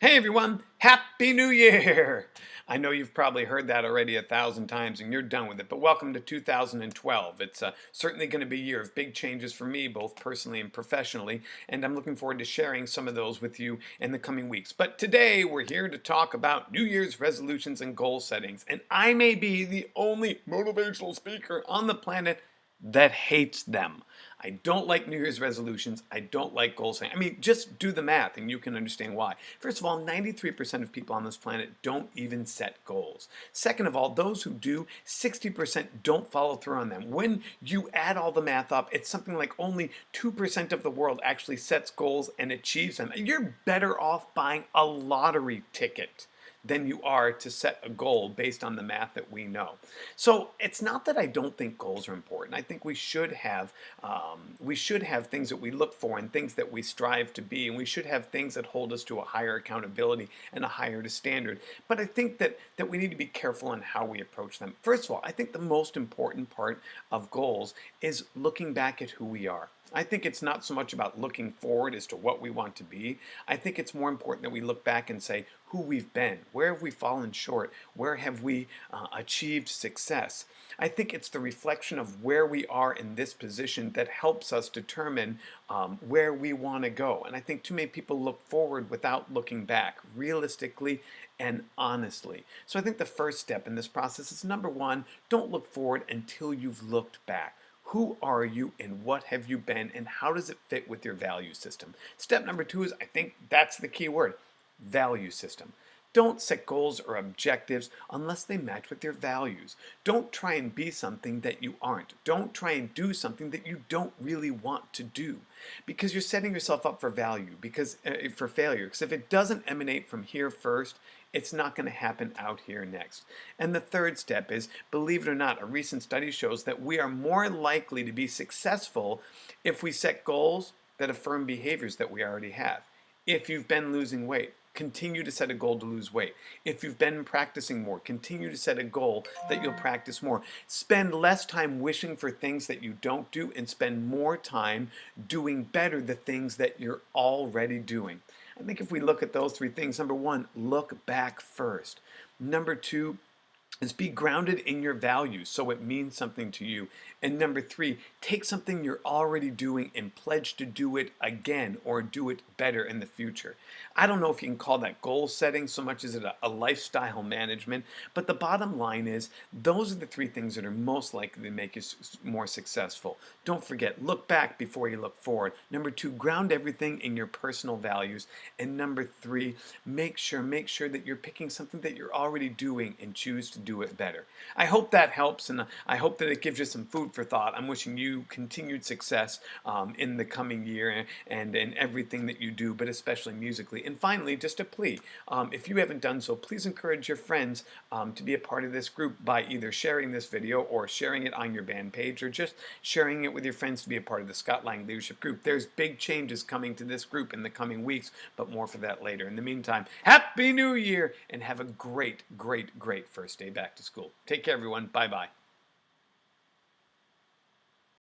Hey everyone, Happy New Year! I know you've probably heard that already 1,000 times and you're done with it, but welcome to 2012. It's certainly going to be a year of big changes for me, both personally and professionally, and I'm looking forward to sharing some of those with you in the coming weeks. But today we're here to talk about New Year's resolutions and goal settings, and I may be the only motivational speaker on the planet that hates them. I don't like New Year's resolutions. I don't like goal setting. I mean, just do the math and you can understand why. First of all, 93% of people on this planet don't even set goals. Second of all, those who do, 60% don't follow through on them. When you add all the math up, it's something like only 2% of the world actually sets goals and achieves them. You're better off buying a lottery ticket than you are to set a goal based on the math that we know. So it's not that I don't think goals are important. I think we should have things that we look for and things that we strive to be, and we should have things that hold us to a higher accountability and a higher standard. But I think that we need to be careful on how we approach them. First of all, I think the most important part of goals is looking back at who we are. I think it's not so much about looking forward as to what we want to be. I think it's more important that we look back and say who we've been, where have we fallen short, where have we achieved success. I think it's the reflection of where we are in this position that helps us determine where we want to go. And I think too many people look forward without looking back, realistically and honestly. So I think the first step in this process is, number one, don't look forward until you've looked back. Who are you and what have you been and how does it fit with your value system? Step number two is, I think that's the key word, value system. Don't set goals or objectives unless they match with your values. Don't try and be something that you aren't. Don't try and do something that you don't really want to do, because you're setting yourself up for for failure. Because if it doesn't emanate from here first, it's not going to happen out here next. And the third step is, believe it or not, a recent study shows that we are more likely to be successful if we set goals that affirm behaviors that we already have. If you've been losing weight, continue to set a goal to lose weight. If you've been practicing more, continue to set a goal that you'll practice more. Spend less time wishing for things that you don't do and spend more time doing better the things that you're already doing. I think if we look at those three things, number one, look back first. Number two, is be grounded in your values so it means something to you. And number three, take something you're already doing and pledge to do it again or do it better in the future. I don't know if you can call that goal setting so much as a lifestyle management, but the bottom line is those are the three things that are most likely to make you more successful. Don't forget, look back before you look forward. Number two, ground everything in your personal values. And number three, make sure that you're picking something that you're already doing and choose to do it better. I hope that helps, and I hope that it gives you some food for thought. I'm wishing you continued success in the coming year and in everything that you do, but especially musically. And finally, just a plea. If you haven't done so, please encourage your friends to be a part of this group by either sharing this video or sharing it on your band page or just sharing it with your friends to be a part of the Scott Lang Leadership Group. There's big changes coming to this group in the coming weeks, but more for that later. In the meantime, Happy New Year and have a great, great, great first day back to school. Take care, everyone. Bye-bye.